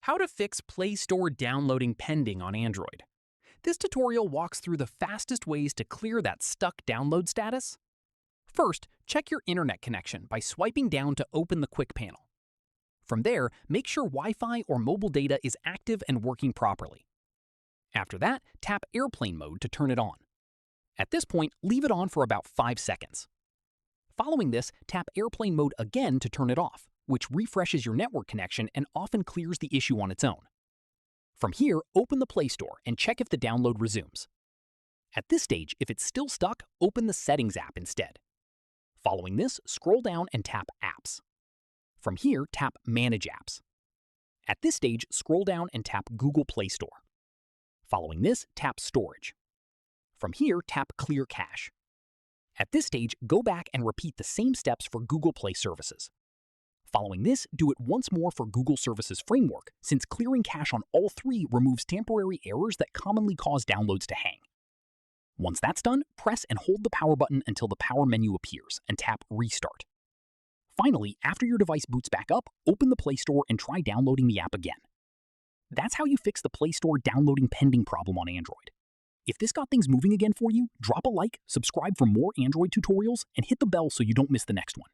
How to fix Play Store downloading pending on Android. This tutorial walks through the fastest ways to clear that stuck download status. First, check your internet connection by swiping down to open the quick panel. From there, make sure Wi-Fi or mobile data is active and working properly. After that, tap airplane mode to turn it on. At this point, leave it on for about 5 seconds. Following this, tap airplane mode again to turn it off, which refreshes your network connection and often clears the issue on its own. From here, open the Play Store and check if the download resumes. At this stage, if it's still stuck, open the Settings app instead. Following this, scroll down and tap Apps. From here, tap Manage Apps. At this stage, scroll down and tap Google Play Store. Following this, tap Storage. From here, tap Clear Cache. At this stage, go back and repeat the same steps for Google Play Services. Following this, do it once more for Google Services Framework, since clearing cache on all three removes temporary errors that commonly cause downloads to hang. Once that's done, press and hold the power button until the power menu appears and tap Restart. Finally, after your device boots back up, open the Play Store and try downloading the app again. That's how you fix the Play Store downloading pending problem on Android. If this got things moving again for you, drop a like, subscribe for more Android tutorials, and hit the bell so you don't miss the next one.